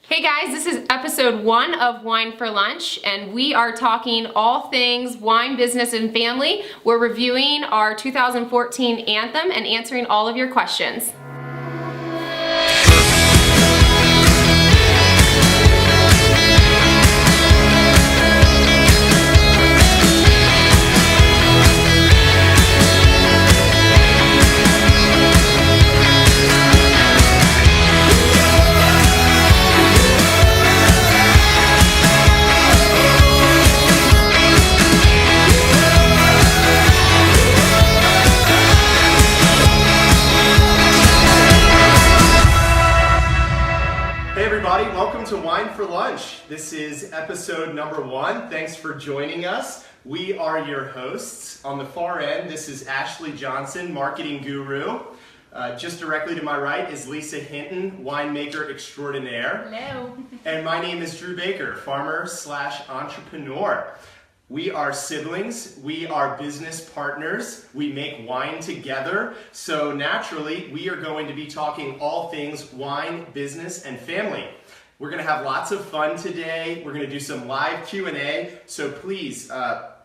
Hey guys, this is episode 1 of Wine for Lunch, and we are talking all things wine, business, and family. We're reviewing our 2014 Anthem and answering all of your questions. Welcome to Wine for Lunch. This is episode number 1. Thanks for joining us. We are your hosts. On the far end, this is Ashley Johnson, marketing guru. Just directly to my right is Lisa Hinton, winemaker extraordinaire. Hello. And my name is Drew Baker, farmer/entrepreneur. We are siblings, we are business partners, we make wine together, so naturally we are going to be talking all things wine, business, and family. We're going to have lots of fun today. We're going to do some live Q&A, so please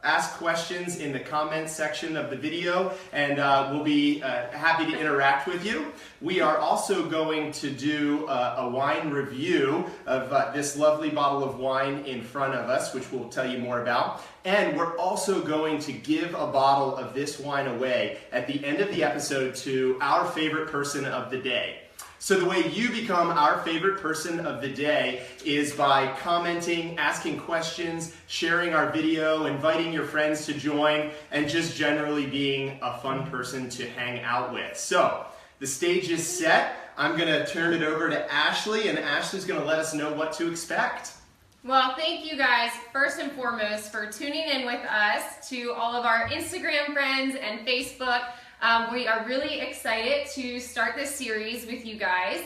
ask questions in the comments section of the video, and we'll be happy to interact with you. We are also going to do a wine review of this lovely bottle of wine in front of us, which we'll tell you more about. And we're also going to give a bottle of this wine away at the end of the episode to our favorite person of the day. So the way you become our favorite person of the day is by commenting, asking questions, sharing our video, inviting your friends to join, and just generally being a fun person to hang out with. So the stage is set. I'm going to turn it over to Ashley, and Ashley's going to let us know what to expect. Well, thank you guys, first and foremost, for tuning in with us, to all of our Instagram friends and Facebook. We are really excited to start this series with you guys.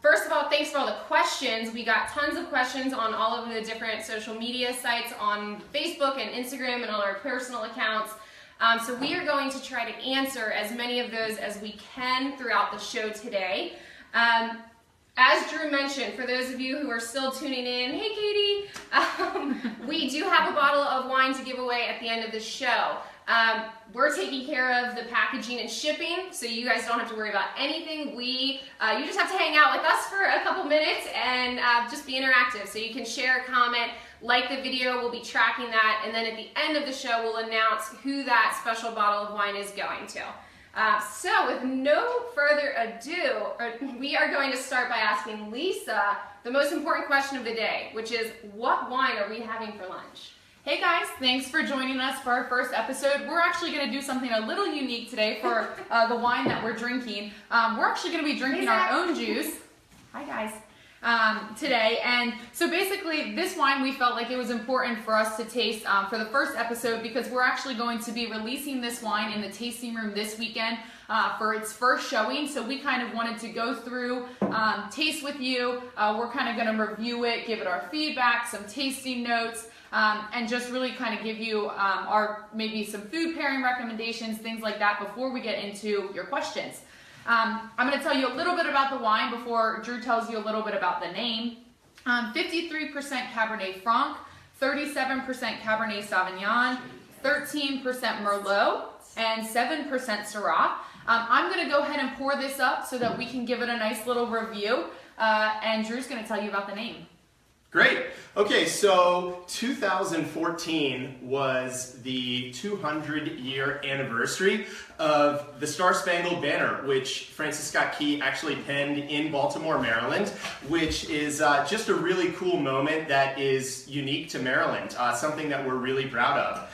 First of all, thanks for all the questions. We got tons of questions on all of the different social media sites on Facebook and Instagram and on our personal accounts. So we are going to try to answer as many of those as we can throughout the show today. As Drew mentioned, for those of you who are still tuning in, hey Katie, we do have a bottle of wine to give away at the end of the show. We're taking care of the packaging and shipping, so you guys don't have to worry about anything. You just have to hang out with us for a couple minutes and just be interactive. So you can share, comment, like the video, we'll be tracking that, and then at the end of the show, we'll announce who that special bottle of wine is going to. So with no further ado, we are going to start by asking Lisa the most important question of the day, which is, what wine are we having for lunch? Hey guys, thanks for joining us for our first episode. We're actually going to do something a little unique today for the wine that we're drinking. We're actually going to be drinking our own juice. Hi guys. Today, and so basically this wine we felt like it was important for us to taste for the first episode, because we're actually going to be releasing this wine in the tasting room this weekend for its first showing. So we kind of wanted to go through, taste with you. We're kind of going to review it, give it our feedback, some tasting notes, and just really kind of give you our maybe some food pairing recommendations, things like that, before we get into your questions. I'm going to tell you a little bit about the wine before Drew tells you a little bit about the name. 53% Cabernet Franc, 37% Cabernet Sauvignon, 13% Merlot, and 7% Syrah. I'm going to go ahead and pour this up so that we can give it a nice little review, and Drew's going to tell you about the name. Great. Okay, so 2014 was the 200-year anniversary of the Star-Spangled Banner, which Francis Scott Key actually penned in Baltimore, Maryland, which is just a really cool moment that is unique to Maryland, something that we're really proud of.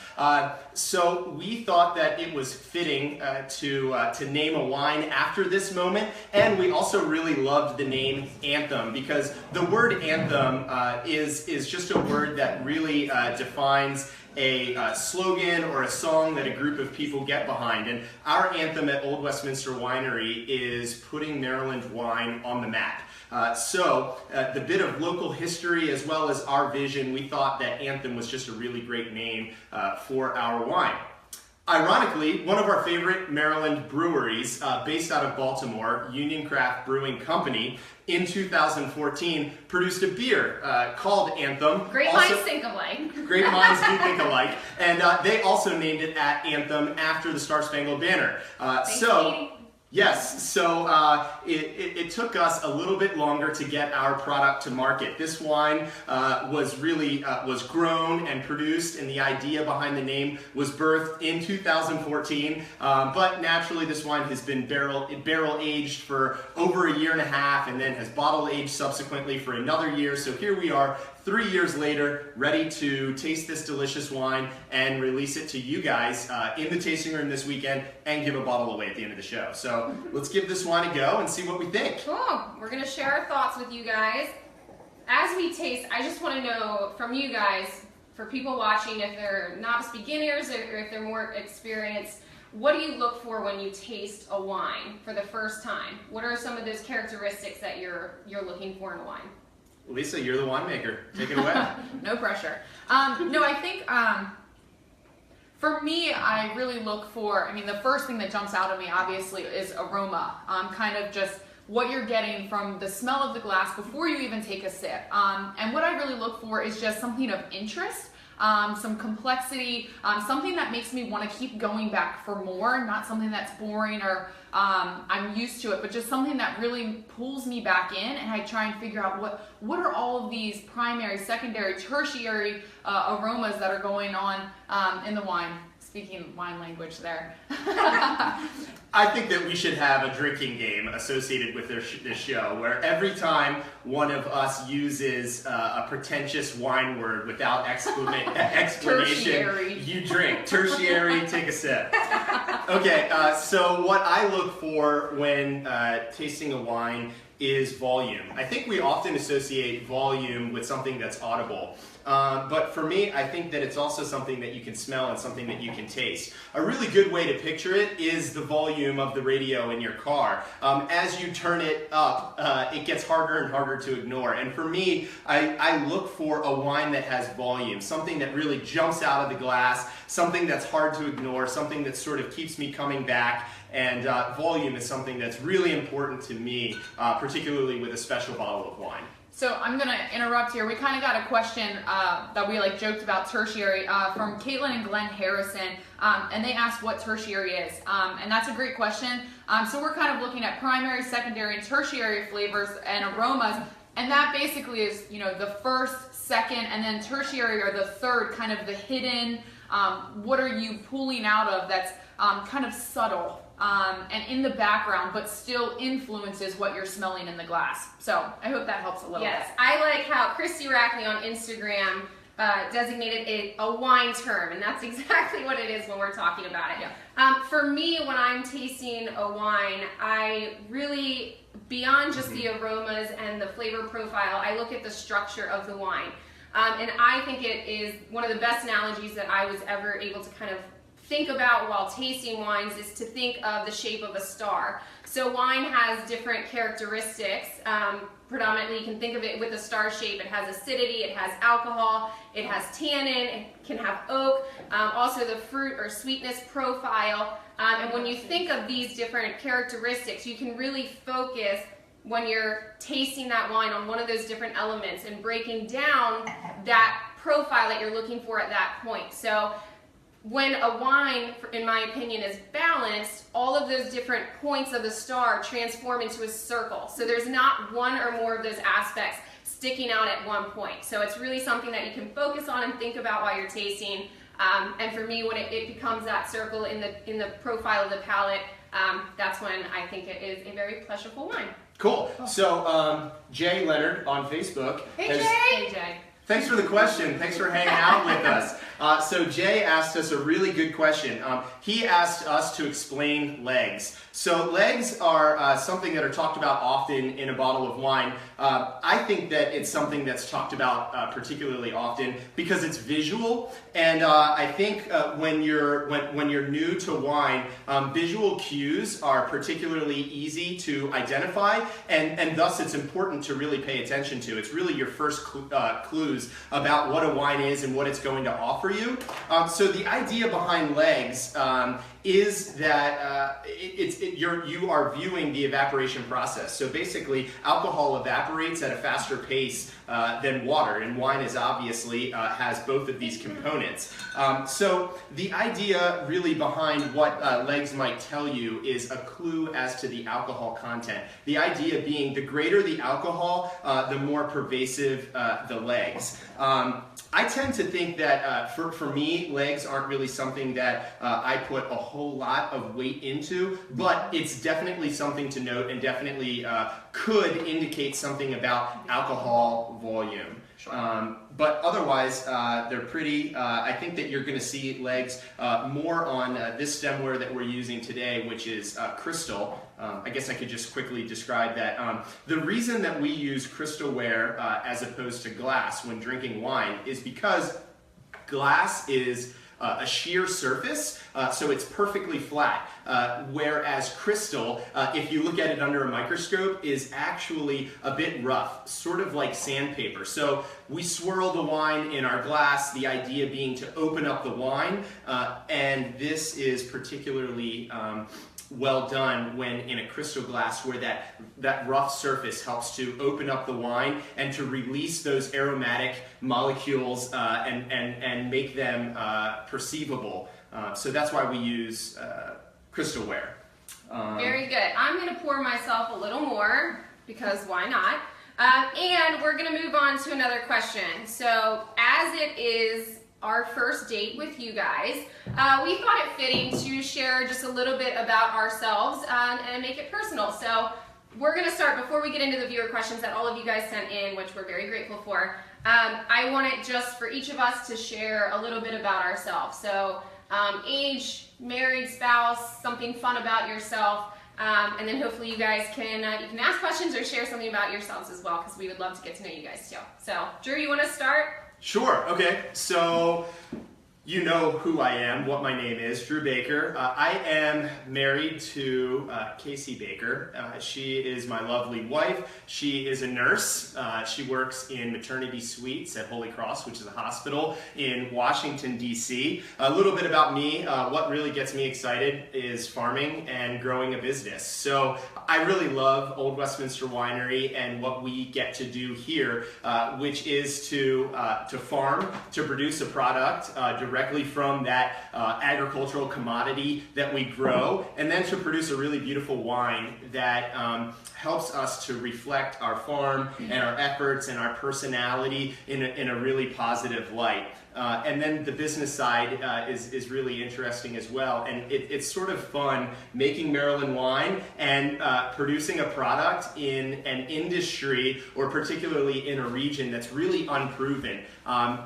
So we thought that it was fitting to name a wine after this moment, and we also really loved the name Anthem, because the word anthem is just a word that really defines a slogan or a song that a group of people get behind. And our anthem at Old Westminster Winery is putting Maryland wine on the map. So the bit of local history as well as our vision, we thought that Anthem was just a really great name for our wine. Ironically, one of our favorite Maryland breweries, based out of Baltimore, Union Craft Brewing Company, in 2014 produced a beer called Anthem. Great minds think alike. Great minds do think alike. And they also named it at Anthem after the Star Spangled Banner. Yes, so it took us a little bit longer to get our product to market. This wine was grown and produced, and the idea behind the name was birthed in 2014. But naturally, this wine has been barrel aged for over a year and a half, and then has bottle aged subsequently for another year. So here we are, 3 years later, ready to taste this delicious wine and release it to you guys in the tasting room this weekend and give a bottle away at the end of the show. So let's give this wine a go and see what we think. Cool. We're going to share our thoughts with you guys. As we taste, I just want to know from you guys, for people watching, if they're novice beginners or if they're more experienced, what do you look for when you taste a wine for the first time? What are some of those characteristics that you're looking for in a wine? Lisa, you're the winemaker. Take it away. No pressure. No, I think for me, I really look for, the first thing that jumps out at me, obviously, is aroma. Kind of just what you're getting from the smell of the glass before you even take a sip. And what I really look for is just something of interest. Some complexity, something that makes me want to keep going back for more, not something that's boring or I'm used to it, but just something that really pulls me back in, and I try and figure out what are all of these primary, secondary, tertiary aromas that are going on in the wine. Speaking wine language there. I think that we should have a drinking game associated with this show, where every time one of us uses a pretentious wine word without explanation, Tertiary. You drink. Tertiary, take a sip. Okay, so what I look for when tasting a wine is volume. I think we often associate volume with something that's audible. But for me, I think that it's also something that you can smell and something that you can taste. A really good way to picture it is the volume of the radio in your car. As you turn it up, it gets harder and harder to ignore. And for me, I look for a wine that has volume, something that really jumps out of the glass, something that's hard to ignore, something that sort of keeps me coming back. And volume is something that's really important to me, particularly with a special bottle of wine. So I'm going to interrupt here. We kind of got a question that we joked about tertiary from Caitlin and Glenn Harrison, and they asked what tertiary is. And that's a great question. So we're kind of looking at primary, secondary, and tertiary flavors and aromas, and that basically is, the first, second, and then tertiary are the third, kind of the hidden, what are you pulling out of that's kind of subtle. And in the background, but still influences what you're smelling in the glass. So I hope that helps a little Yes, bit. I like how Christy Rackney on Instagram designated it a wine term, and that's exactly what it is when we're talking about it. Yeah. For me, when I'm tasting a wine, I really, beyond just the aromas and the flavor profile, I look at the structure of the wine. And I think it is one of the best analogies that I was ever able to kind of think about while tasting wines is to think of the shape of a star. So wine has different characteristics. Predominantly, you can think of it with a star shape. It has acidity, it has alcohol, it has tannin, it can have oak, also the fruit or sweetness profile. And when you think of these different characteristics, you can really focus when you're tasting that wine on one of those different elements and breaking down that profile that you're looking for at that point. So when a wine, in my opinion, is balanced, all of those different points of the star transform into a circle. So there's not one or more of those aspects sticking out at one point. So it's really something that you can focus on and think about while you're tasting. And for me, when it becomes that circle in the profile of the palate, that's when I think it is a very pleasurable wine. Cool. So Jay Leonard on Facebook. Hey, Jay. Thanks for the question. Thanks for hanging out with us. So Jay asked us a really good question. He asked us to explain legs. So legs are something that are talked about often in a bottle of wine. I think that it's something that's talked about particularly often because it's visual, and I think when you're new to wine, visual cues are particularly easy to identify, and thus it's important to really pay attention to. It's really your first clues about what a wine is and what it's going to offer. offer you. So the idea behind legs is that you are viewing the evaporation process. So basically, alcohol evaporates at a faster pace than water, and wine is obviously has both of these components. So the idea really behind what legs might tell you is a clue as to the alcohol content. The idea being the greater the alcohol, the more pervasive the legs. I tend to think that for me, legs aren't really something that I put a whole lot of weight into, but it's definitely something to note and definitely could indicate something about alcohol volume. But otherwise, they're pretty, I think that you're going to see legs more on this stemware that we're using today, which is crystal. I guess I could just quickly describe that. The reason that we use crystalware as opposed to glass when drinking wine is because glass is a sheer surface, so it's perfectly flat, whereas crystal, if you look at it under a microscope, is actually a bit rough, sort of like sandpaper. So we swirl the wine in our glass, the idea being to open up the wine, and this is particularly well done when in a crystal glass where that rough surface helps to open up the wine and to release those aromatic molecules and make them perceivable. So that's why we use crystalware. Very good. I'm going to pour myself a little more because why not? And we're going to move on to another question. So as it is our first date with you guys, we thought it fitting to share just a little bit about ourselves and make it personal. So we're going to start, before we get into the viewer questions that all of you guys sent in, which we're very grateful for, I want it just for each of us to share a little bit about ourselves. So age, married, spouse, something fun about yourself, and then hopefully you guys can ask questions or share something about yourselves as well, because we would love to get to know you guys too. So Drew, you want to start? Sure, okay. So you know who I am, what my name is, Drew Baker. I am married to Casey Baker. She is my lovely wife. She is a nurse. She works in maternity suites at Holy Cross, which is a hospital in Washington, D.C. A little bit about me. What really gets me excited is farming and growing a business. So I really love Old Westminster Winery and what we get to do here, which is to farm, to produce a product directly from that agricultural commodity that we grow, and then to produce a really beautiful wine that helps us to reflect our farm and our efforts and our personality in a really positive light. And then the business side is really interesting as well, and it's sort of fun making Maryland wine and producing a product in an industry, or particularly in a region that's really unproven.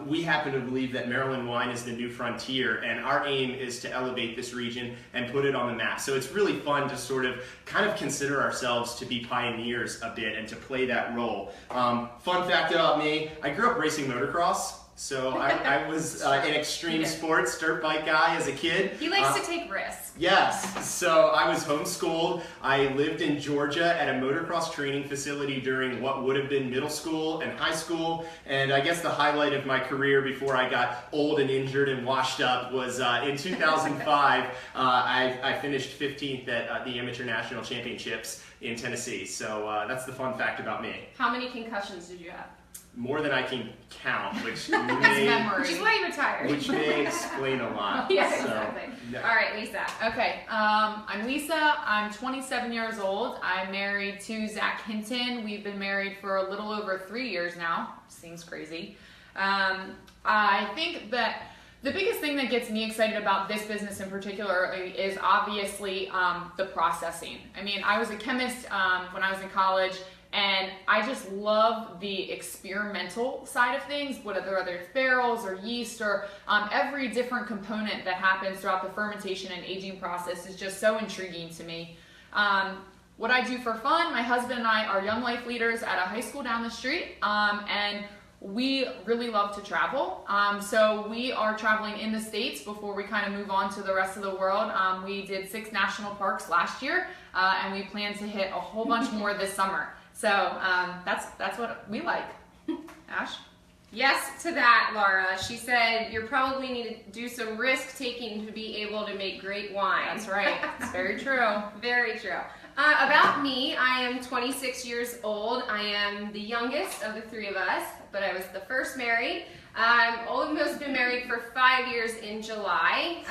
We happen to believe that Maryland wine is the new frontier, and our aim is to elevate this region and put it on the map. So it's really fun to sort of kind of consider ourselves to be pioneers a bit and to play that role. Fun fact about me, I grew up racing motocross. So I was an extreme sports dirt bike guy as a kid. He likes to take risks. Yes, so I was homeschooled. I lived in Georgia at a motocross training facility during what would have been middle school and high school. And I guess the highlight of my career before I got old and injured and washed up was in 2005, I finished 15th at the Amateur National Championships in Tennessee. So that's the fun fact about me. How many concussions did you have? More than I can count, which His memory. Which is why you retired. Which may explain a lot. Yeah, so, exactly. yeah. All right, Lisa. Okay, I'm Lisa. I'm 27 years old. I'm married to Zach Hinton. We've been married for a little over 3 years now. Seems crazy. I think that the biggest thing that gets me excited about this business in particular is obviously the processing. I mean, I was a chemist when I was in college, and I just love the experimental side of things, whether it's barrels or yeast or every different component that happens throughout the fermentation and aging process is just so intriguing to me. What I do for fun, my husband and I are young life leaders at a high school down the street, and we really love to travel. So we are traveling in the States before we kind of move on to the rest of the world. We did 6 national parks last year, and we plan to hit a whole bunch more this summer. So that's what we like. Ash? Yes to that, Laura. She said you probably need to do some risk taking to be able to make great wine. That's right. It's very true. Very true. About me, I am 26 years old. I am the youngest of the three of us, but I was the first married. I've almost been married for 5 years in July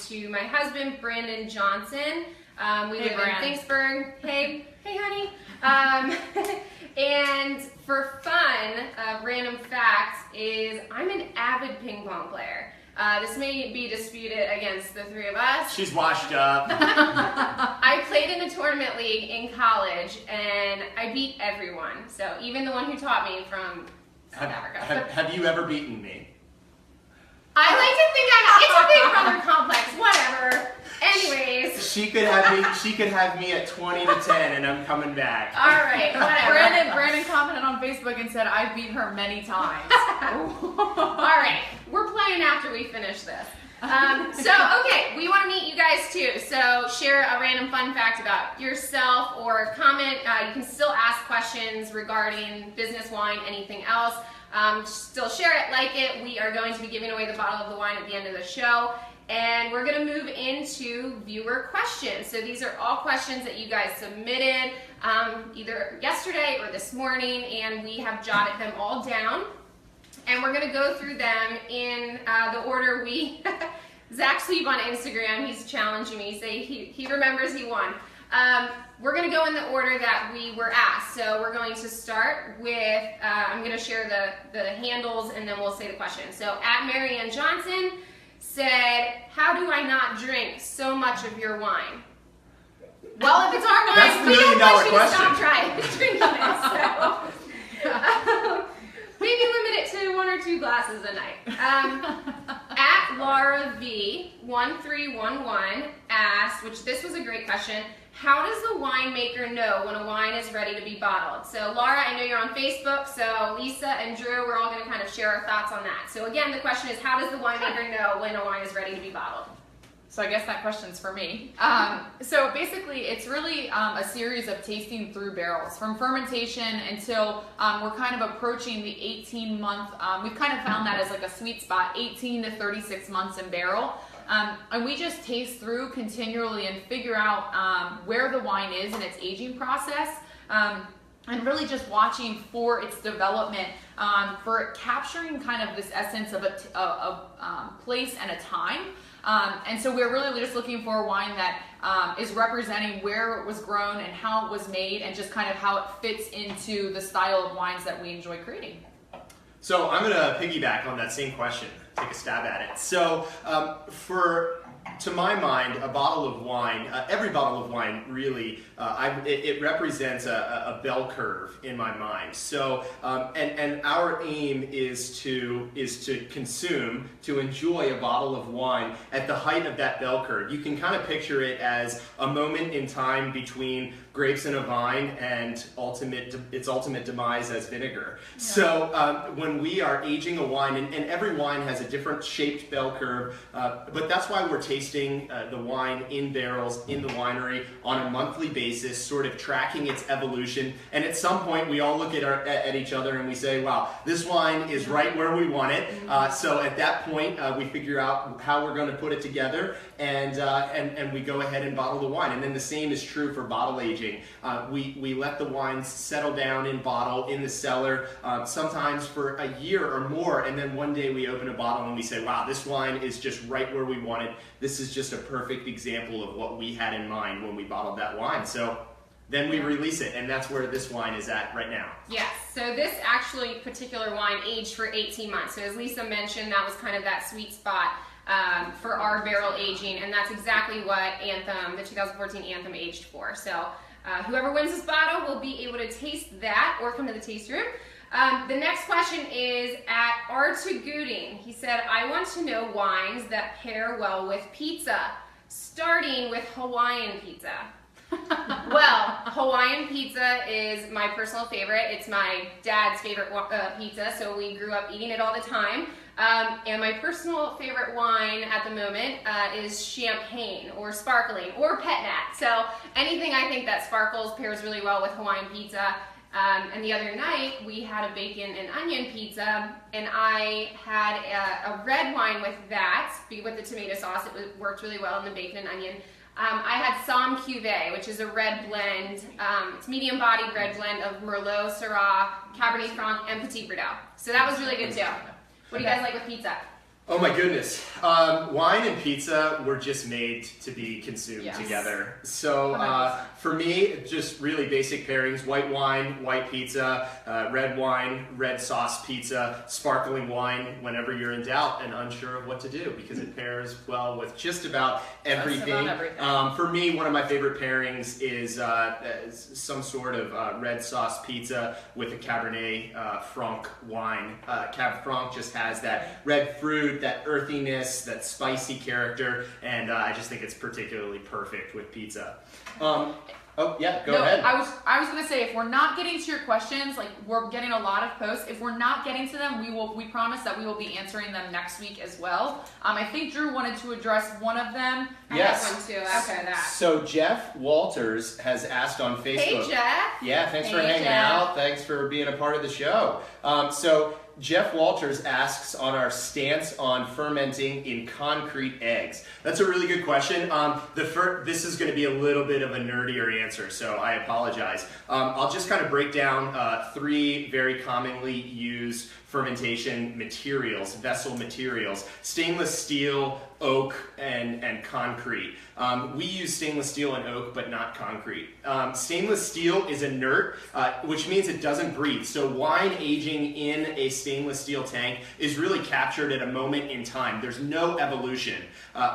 to my husband, Brandon Johnson. We live in Finksburg. Hey, honey. And for fun, a random fact is I'm an avid ping pong player. This may be disputed against the three of us. She's washed up. I played in a tournament league in college, and I beat everyone. So even the one who taught me from South Africa. Have you ever beaten me? I like to think it's a big brother complex. Whatever. Anyways. She could have me at 20 to 10, and I'm coming back. All right. Whatever. Brandon commented on Facebook and said, "I've beat her many times." All right. We're playing after we finish this. Okay, we want to meet you guys too. So share a random fun fact about yourself or comment. You can still ask questions regarding business, wine, anything else. Still share it, like it. We are going to be giving away the bottle of the wine at the end of the show. And we're going to move into viewer questions. So these are all questions that you guys submitted either yesterday or this morning, and we have jotted them all down. And we're going to go through them in the order we... Zach Sweep on Instagram, he's challenging me. He remembers he won. We're going to go in the order that we were asked. So we're going to start with, I'm going to share the handles and then we'll say the question. So at Marianne Johnson said, how do I not drink so much of your wine? Well, if it's our wine, that's the we don't want you to question. stop drinking it. So maybe limit it to 1 or 2 glasses a night. At Laura V1311 asked, which this was a great question, how does the winemaker know when a wine is ready to be bottled? So Laura, I know you're on Facebook, so Lisa and Drew, we're all going to kind of share our thoughts on that. So again, the question is, how does the winemaker know when a wine is ready to be bottled? So I guess that question's for me. So basically, it's really a series of tasting through barrels, from fermentation until we're kind of approaching the 18-month, we've kind of found that as like a sweet spot, 18 to 36 months in barrel. And we just taste through continually and figure out where the wine is in its aging process. And really just watching for its development, for capturing kind of this essence of a place and a time. And so we're really just looking for a wine that is representing where it was grown and how it was made and just kind of how it fits into the style of wines that we enjoy creating. So I'm going to piggyback on that same question, take a stab at it. So to my mind, a bottle of wine, every bottle of wine really, it represents a bell curve in my mind. So, and our aim is to consume, to enjoy a bottle of wine at the height of that bell curve. You can kind of picture it as a moment in time between grapes in a vine and its ultimate demise as vinegar. Yeah. So when we are aging a wine, and every wine has a different shaped bell curve, but that's why we're tasting the wine in barrels in the winery on a monthly basis, sort of tracking its evolution. And at some point, we all look at each other and we say, wow, this wine is right where we want it. So at that point, we figure out how we're going to put it together, and we go ahead and bottle the wine. And then the same is true for bottle aging. We let the wines settle down in bottle in the cellar, sometimes for a year or more, and then one day we open a bottle and we say, wow, this wine is just right where we want it. This is just a perfect example of what we had in mind when we bottled that wine. So then we release it, and that's where this wine is at right now. Yes, so this actually particular wine aged for 18 months. So as Lisa mentioned, that was kind of that sweet spot for our barrel aging, and that's exactly what Anthem, the 2014 Anthem, aged for. So whoever wins this bottle will be able to taste that or come to the taste room. The next question is at Artaguding. He said, I want to know wines that pair well with pizza, starting with Hawaiian pizza. Well, Hawaiian pizza is my personal favorite. It's my dad's favorite pizza, so we grew up eating it all the time. And my personal favorite wine at the moment is champagne or sparkling or pet nat. So anything I think that sparkles pairs really well with Hawaiian pizza. And the other night we had a bacon and onion pizza, and I had a red wine with that, with the tomato sauce. It worked really well in the bacon and onion. I had Somme Cuvée, which is a red blend. It's medium-bodied red blend of Merlot, Syrah, Cabernet Franc, and Petit Verdot. So that was really good too. What do you guys like with pizza? Oh my goodness. Wine and pizza were just made to be consumed together. So for me, just really basic pairings: white wine, white pizza, red wine, red sauce pizza, sparkling wine whenever you're in doubt and unsure of what to do, because it pairs well with just about everything. For me, one of my favorite pairings is some sort of red sauce pizza with a Cabernet Franc wine. Cab Franc just has that red fruit, that earthiness, that spicy character, and I just think it's particularly perfect with pizza. Oh yeah, go ahead. I was gonna say, if we're not getting to your questions, like we're getting a lot of posts, if we're not getting to them, we promise that we will be answering them next week as well. I think Drew wanted to address one of them. Yes. I have one too after that. So Jeff Walters has asked on Facebook. Hey Jeff. Yeah, thanks for hanging out. Thanks for being a part of the show. So Jeff Walters asks on our stance on fermenting in concrete eggs. That's a really good question. This is going to be a little bit of a nerdier answer, so I apologize. I'll just kind of break down 3 very commonly used fermentation materials, vessel materials: stainless steel, oak, and concrete. We use stainless steel and oak, but not concrete. Stainless steel is inert, which means it doesn't breathe. So wine aging in a stainless steel tank is really captured at a moment in time. There's no evolution.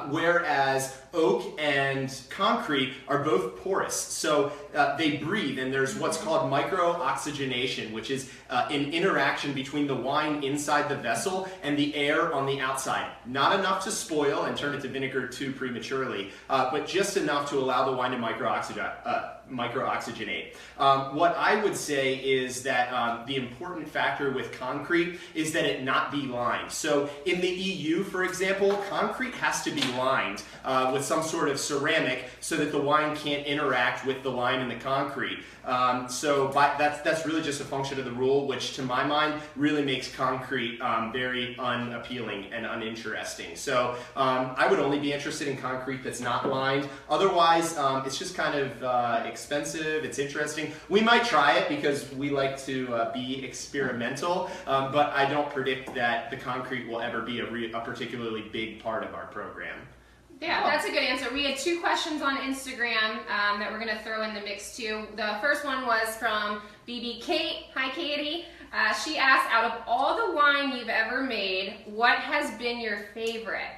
Whereas oak and concrete are both porous, so they breathe, and there's what's called micro-oxygenation, which is an interaction between the wine inside the vessel and the air on the outside. Not enough to spoil and turn it to vinegar too prematurely, but just enough to allow the wine to micro-oxygenate. What I would say is that the important factor with concrete is that it not be lined. So in the EU, for example, concrete has to be lined with some sort of ceramic so that the wine can't interact with the lime in the concrete. That's really just a function of the rule, which to my mind really makes concrete very unappealing and uninteresting. So I would only be interested in concrete that's not lined. Otherwise, it's just kind of expensive, it's interesting. We might try it because we like to be experimental, but I don't predict that the concrete will ever be a particularly big part of our program. Yeah, that's a good answer. We had 2 questions on Instagram that we're going to throw in the mix too. The first one was from BB Kate. Hi, Katie. She asked, out of all the wine you've ever made, what has been your favorite?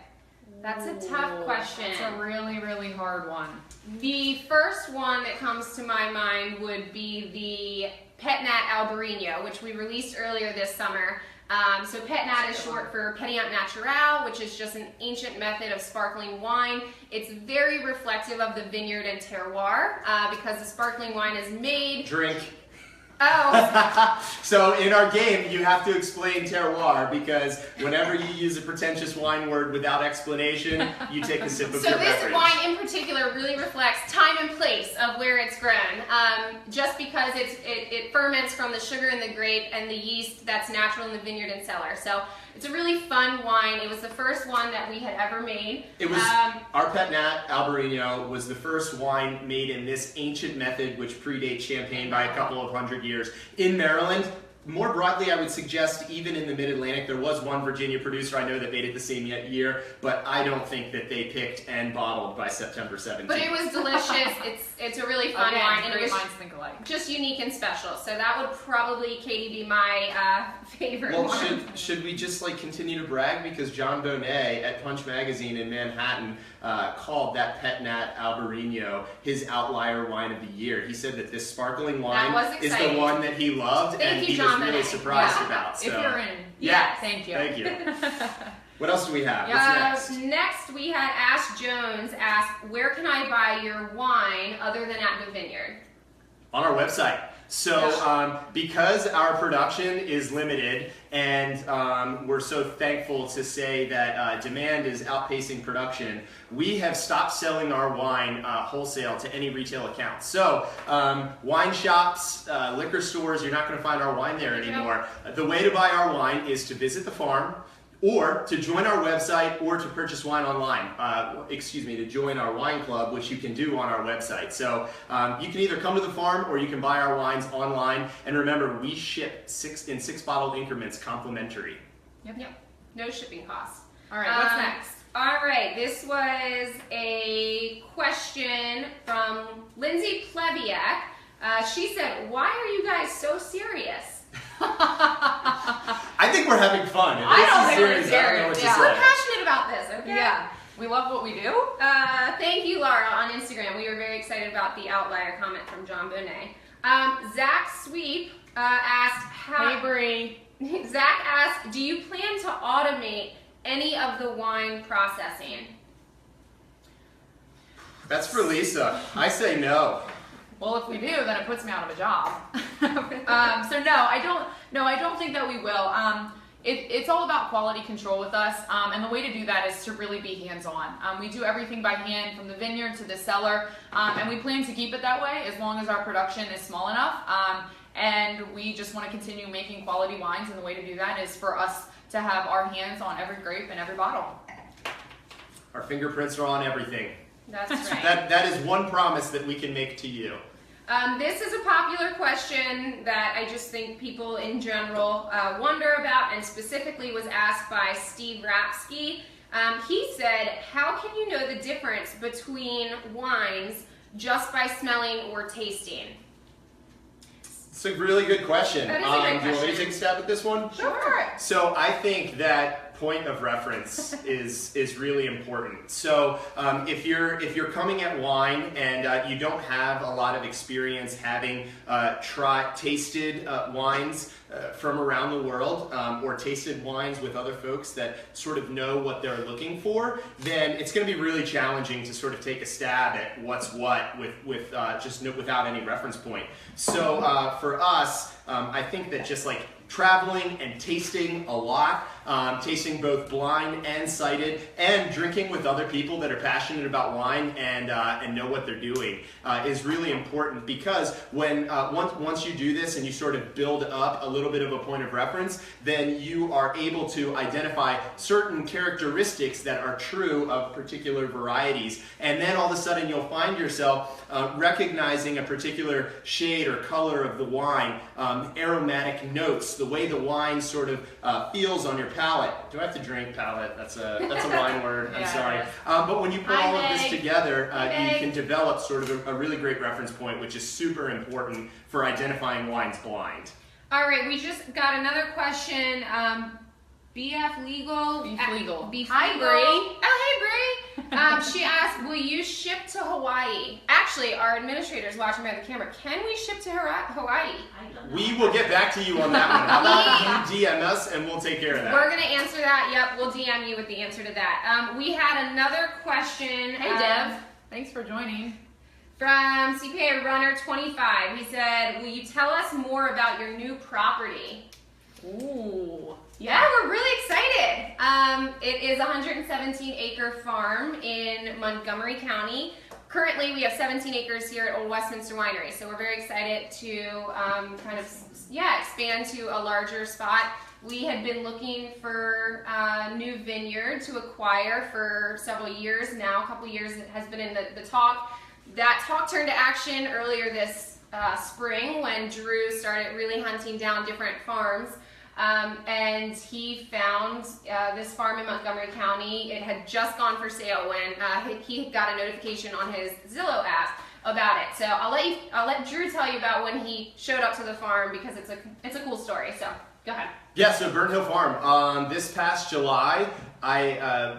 That's a tough question. It's a really, really hard one. The first one that comes to my mind would be the Pet Nat Albarino, which we released earlier this summer. So Pet Nat is short for Pétillant Naturel, which is just an ancient method of sparkling wine. It's very reflective of the vineyard and terroir because the sparkling wine is made... Drink. Oh. So in our game, you have to explain terroir, because whenever you use a pretentious wine word without explanation, you take a sip of your beverage. So this wine in particular really reflects time and place of where it's grown. Just because it ferments from the sugar in the grape and the yeast that's natural in the vineyard and cellar. So it's a really fun wine. It was the first one that we had ever made. It was our Pet Nat Albarino was the first wine made in this ancient method, which predates champagne by a couple of hundred years in Maryland. More broadly, I would suggest even in the Mid-Atlantic, there was one Virginia producer I know that made it the same year, but I don't think that they picked and bottled by September 17th. But it was delicious. It's a really fun wine, and it was minds think alike. just unique and special. So that would probably, Katie, be my favorite one. Well, should we just like continue to brag, because John Bonet at Punch Magazine in Manhattan called that Pet Nat Albarino his outlier wine of the year. He said that this sparkling wine is the one that he loved, and he was really surprised about. So. If you're in. Yes. Thank you. Thank you. What else do we have? What's next? Next, we had Ash Jones ask, where can I buy your wine other than at the vineyard? On our website. So because our production is limited, and we're so thankful to say that demand is outpacing production, we have stopped selling our wine wholesale to any retail accounts. So wine shops, liquor stores, you're not going to find our wine there anymore. The way to buy our wine is to visit the farm, or to join our website, or to purchase wine online. To join our wine club, which you can do on our website. So you can either come to the farm, or you can buy our wines online. And remember, we ship in 6-bottle increments, complimentary. Yep. No shipping costs. All right, what's next? All right, this was a question from Lindsay Plebiak. She said, "Why are you guys so serious?" I think we're having fun. If I this don't is think we're serious, I don't know what to serious. We're say. passionate about this, okay? Yeah, we love what we do. Thank you, Laura, on Instagram. We were very excited about the outlier comment from John Bonet. Zach Sweep asked, Hey, Bree. Zach asked, do you plan to automate any of the wine processing? That's for Lisa. I say no. Well, if we do, then it puts me out of a job. So no, I don't think that we will. It's all about quality control with us, and the way to do that is to really be hands-on. We do everything by hand, from the vineyard to the cellar, and we plan to keep it that way as long as our production is small enough. And we just want to continue making quality wines, and the way to do that is for us to have our hands on every grape and every bottle. Our fingerprints are on everything. That's right. That is one promise that we can make to you. This is a popular question that I just think people in general wonder about, and specifically was asked by Steve Rapsky. He said, how can you know the difference between wines just by smelling or tasting? It's a really good question. That is a great Do you want me to question. take a stab at this one? Sure. So I think that point of reference is really important. So if you're coming at wine and you don't have a lot of experience having tasted wines from around the world, or tasted wines with other folks that sort of know what they're looking for, then it's going to be really challenging to sort of take a stab at what's what without any reference point. So for us, I think that just like traveling and tasting a lot, tasting both blind and sighted, and drinking with other people that are passionate about wine and know what they're doing is really important, because when once you do this and you sort of build up a little bit of a point of reference, then you are able to identify certain characteristics that are true of particular varieties, and then all of a sudden you'll find yourself recognizing a particular shade or color of the wine, aromatic notes, the way the wine sort of feels on your palate. Do I have to drink palate? That's a wine word. I'm Yeah, sorry. it is. But when you put all of this Meg. together, Meg. you can develop sort of a really great reference point, which is super important for identifying wines blind. All right, we just got another question. BF Legal. Beef Legal. Beef Hi, Legal. Bree. Oh, hey, Bree. She asked, will you ship to Hawaii? Actually, our administrator's watching by the camera. Can we ship to Hawaii? We will get back to you on that one. How about you DM us and we'll take care of that. We're going to answer that. Yep, we'll DM you with the answer to that. We had another question. Hey, Dev. Thanks for joining. From CPA Runner 25. He said, will you tell us more about your new property? Ooh. Yeah, we're really excited. It is a 117-acre farm in Montgomery County. Currently, we have 17 acres here at Old Westminster Winery, so we're very excited to expand to a larger spot. We had been looking for a new vineyard to acquire for several years now. A couple years it has been in the talk. That talk turned to action earlier this spring when Drew started really hunting down different farms. And he found this farm in Montgomery County. It had just gone for sale when he got a notification on his Zillow app about it. So I'll let Drew tell you about when he showed up to the farm, because it's a cool story. So go ahead. Yeah, so Burnt Hill Farm. This past July, I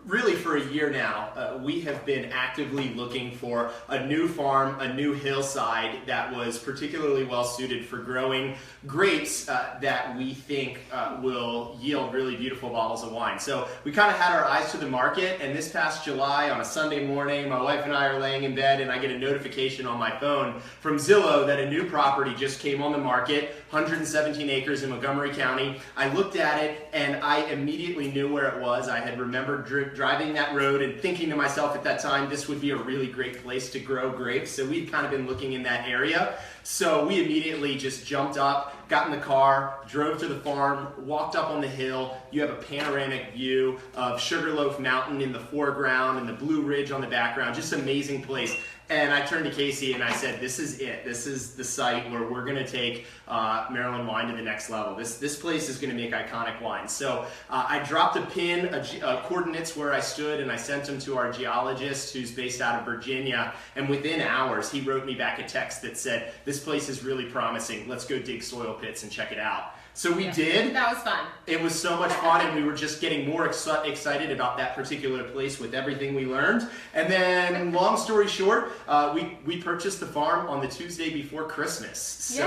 really for a year now, we have been actively looking for a new farm, a new hillside that was particularly well suited for growing grapes that we think will yield really beautiful bottles of wine. So we kind of had our eyes to the market, and this past July on a Sunday morning, my wife and I are laying in bed and I get a notification on my phone from Zillow that a new property just came on the market, 117 acres in Montgomery County. I looked at it and I immediately knew where it was. I had remembered driving that road and thinking to myself at that time, this would be a really great place to grow grapes. So we'd kind of been looking in that area. So we immediately just jumped up, got in the car, drove to the farm, walked up on the hill. You have a panoramic view of Sugarloaf Mountain in the foreground and the Blue Ridge on the background. Just amazing place. And I turned to Casey and I said, this is it. This is the site where we're going to take Maryland wine to the next level. This place is going to make iconic wine. So I dropped a pin, coordinates where I stood, and I sent them to our geologist who's based out of Virginia. And within hours, he wrote me back a text that said, this place is really promising. Let's go dig soil pits and check it out. So we did. That was fun. It was so much fun, and we were just getting more excited about that particular place with everything we learned. And then, long story short, we purchased the farm on the Tuesday before Christmas. So,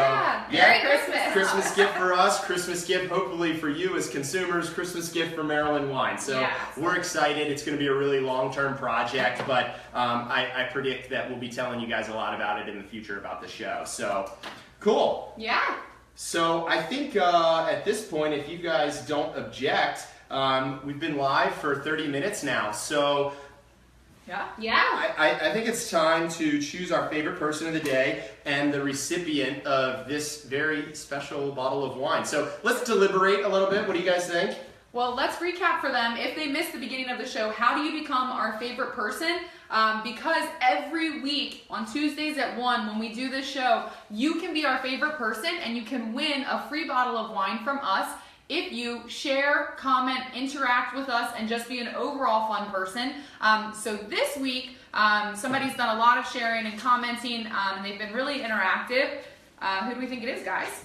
Merry Christmas. Christmas gift for us, Christmas gift hopefully for you as consumers, Christmas gift for Maryland Wine. So we're excited. It's going to be a really long-term project, but I predict that we'll be telling you guys a lot about it in the future about the show. So, cool. Yeah. So I think at this point, if you guys don't object, we've been live for 30 minutes now. So I think it's time to choose our favorite person of the day and the recipient of this very special bottle of wine. So let's deliberate a little bit. What do you guys think? Well, let's recap for them. If they missed the beginning of the show, how do you become our favorite person? Because every week on Tuesdays at 1, when we do this show, you can be our favorite person and you can win a free bottle of wine from us if you share, comment, interact with us, and just be an overall fun person. So this week, somebody's done a lot of sharing and commenting, and they've been really interactive. Who do we think it is, guys?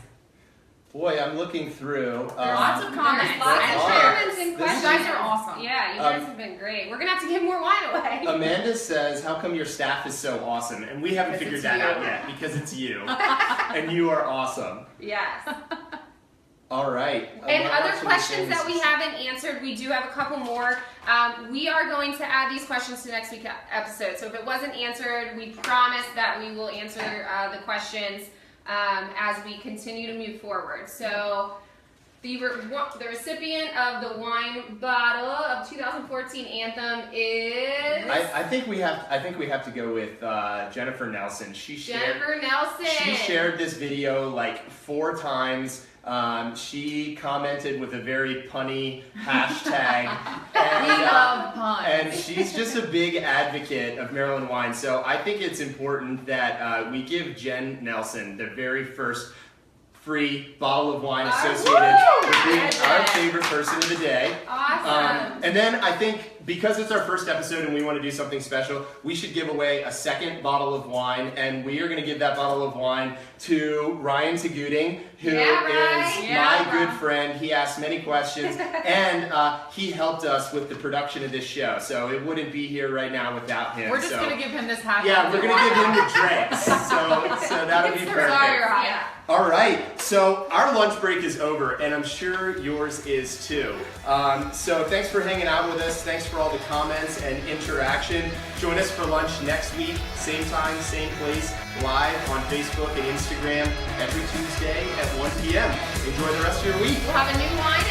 Boy, I'm looking through. Lots of comments. Lots of comments and You questions. guys are awesome. Yeah, you guys have been great. We're going to have to give more wine away. Amanda says, how come your staff is so awesome? And we haven't figured that out yet, because it's you. And you are awesome. Yes. All right. And other questions that we haven't answered, we do have a couple more. We are going to add these questions to next week's episode. So if it wasn't answered, we promise that we will answer the questions as we continue to move forward. So the recipient of the wine bottle of 2014 Anthem is I think we have to go with Jennifer Nelson. Jennifer Nelson. She shared this video like 4 times. She commented with a very punny hashtag. And, we love puns. And she's just a big advocate of Maryland wine. So I think it's important that we give Jen Nelson the very first free bottle of wine associated with being our favorite person of the day. Awesome. And then I think because it's our first episode and we want to do something special, we should give away a second bottle of wine, and we are going to give that bottle of wine to Ryan Taguding, who is my good friend. He asked many questions, and he helped us with the production of this show, so it wouldn't be here right now without him. We're just going to give him this half. Yeah, we're going to give him the drinks, so that'll be perfect. Ryan. All right, so our lunch break is over, and I'm sure yours is too. So thanks for hanging out with us. Thanks for all the comments and interaction. Join us for lunch next week, same time, same place, live on Facebook and Instagram every Tuesday at 1 p.m. Enjoy the rest of your week. We'll have a new wine